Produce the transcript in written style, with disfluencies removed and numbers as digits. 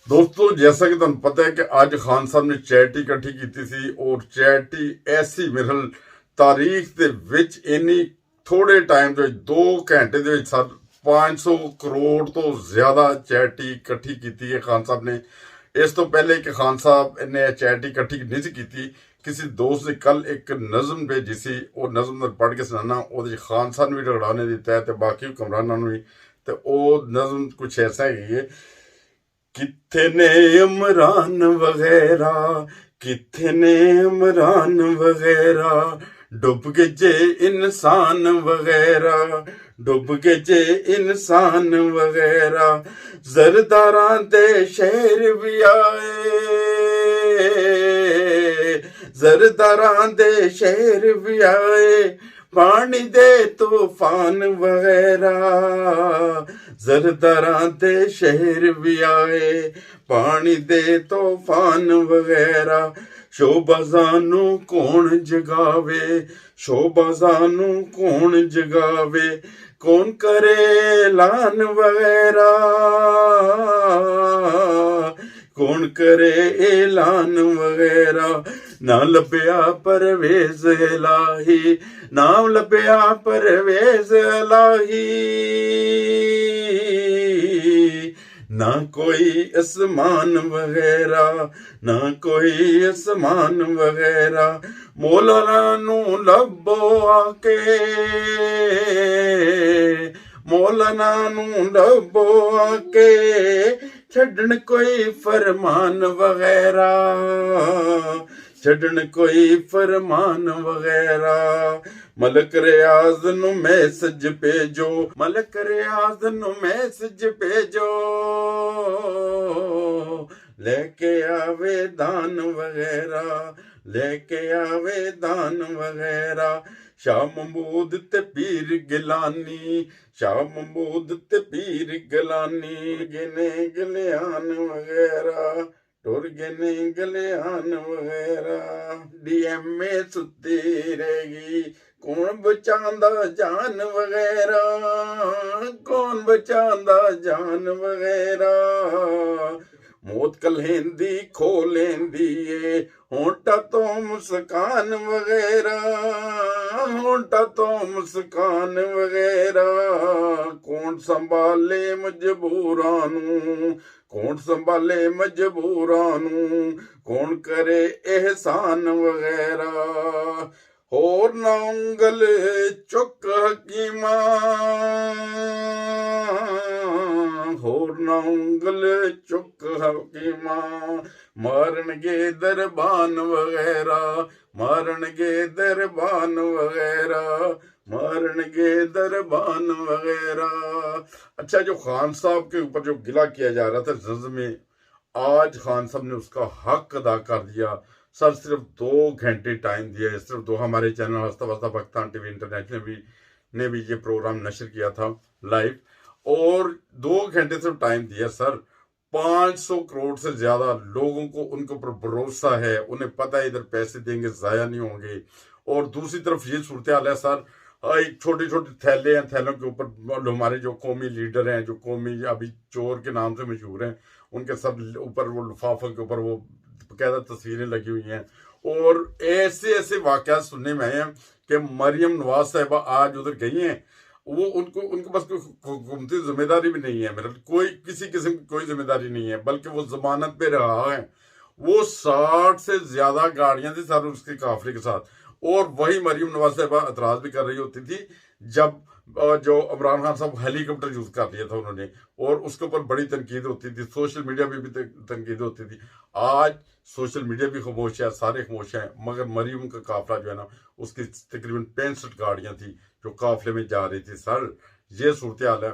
दोस्तों जैसा कि तुहानू पता है कि अज खान साहब ने चैरिटी इकट्ठी की थी और चैरिटी ऐसी मेरे तारीख दे विच इन्नी थोड़े टाइम दे 2 घंटे दे विच सर 500 करोड़ तो ज्यादा चैरिटी इकट्ठी की है खान साहब ने। इस तो पहले कि खान साहब ने चैरिटी इकट्ठी नहीं सी की, किसी दोस्त ने कल एक नज़म भेजी सी, वो नज़म पढ़ के सुनाना। वो खान साहब ने भी रगड़ाने दिता है तो बाकी हुक्मराना भी। तो वो नज़म कुछ ऐसा है, किथे ने इमरान वगैरह, किथे ने इमरान वगैरह, डुब के जे इंसान वगैरह, डुब के जे इंसान वगैरह, जरदारा दे शहर भी आए, जरदारा दे शहर भी आए, पानी दे तूफान वगैरह, जरदारा दे शहर भी आए, पानी दे तूफान वगैरह। शोबाजानू कौन जगावे, शोबाजानू कौन जगावे, कौन करे ऐलान वगैरह, कौन करे ऐलान वगैरह। ना लभ्या परवेज इलाही, नाम लभ्या परवेज इलाही, ना कोई आसमान वगैरह, ना कोई आसमान वगैरह। मौलाना नू लभो आके, मौलाना नू लभो आके, छड़न कोई फरमान वगैरह, छड़न कोई फरमान वगैरह। मलक रियाज नू मैसेज भेजो, मलक रियाज नू मैसेज भेजो, लेके आवे दान वगैरह, लेके आवे दान वगैरह। शाह महमूद ते पीर गिलानी, शाह महमूद ते पीर गिलानी, गिने गलियान वगैरह, टुर गिने गलियान वगैरह। डीएमए सुती रहेगी, कौन बचांदा जान वगैरह, कौन बचांदा जान वगैरह। मौत कलहेंदी खो लेंदी ए, होंठा तो मुस्कान वगैरह, होंठा तो मुस्कान वगैरह। कौन संभाले मजबूरां नू, कौन संभाले मजबूरां नू, कौन करे एहसान वगैरह। होर ना उंगल चुक हकीमा, होर ना उंगल चुक हकीमा, मारनगे दरबान वगैरह, मारनगे दरबान वगैरह, मारनगे दरबान वगैरह। अच्छा, जो खान साहब के ऊपर जो गिला किया जा रहा था जज में, आज खान साहब ने उसका हक अदा कर दिया। सर सिर्फ 2 घंटे टाइम दिया है, सिर्फ दो। हमारे चैनल हस्ता वस्ता पाकिस्तान टीवी इंटरनेशनल ने भी ये प्रोग्राम नशर किया था लाइव, और 2 घंटे सिर्फ टाइम दिया सर। 500 करोड़ से ज्यादा लोगों को उनके ऊपर भरोसा है, उन्हें पता है इधर पैसे देंगे जाया नहीं होंगे। और दूसरी तरफ ये सूरत हाल है सर, एक छोटे छोटे थैले हैं, थैलों के ऊपर हमारे जो कौमी लीडर हैं, जो कौमी अभी चोर के नाम से मशहूर हैं, उनके सब ऊपर वो लिफाफों के ऊपर वो बकायदा तस्वीरें लगी हुई हैं। और ऐसे ऐसे वाकयात सुनने में आए हैं कि मरियम नवाज साहिबा आज उधर गई हैं, वो उनको उनके पास कोई हुकूमती जिम्मेदारी भी नहीं है, मेरा कोई किसी किस्म की कोई जिम्मेदारी नहीं है, बल्कि वो जमानत पे रहा है। वो 60 से ज्यादा गाड़ियां थी सर उसके काफिले के साथ, और वही मरियम नवाज साहिबा एतराज भी कर रही होती थी जब जो इमरान खान साहब हेलीकॉप्टर यूज कर लिया था उन्होंने, और उसके ऊपर बड़ी तनकीद होती थी, सोशल मीडिया में भी तनकीद होती थी। आज सोशल मीडिया भी खामोश है, सारे खामोश हैं, मगर मरियम का काफिला जो है ना, उसकी तकरीबन 65 गाड़ियां थी जो काफिले में जा रही थी। सर ये सूरत हाल है।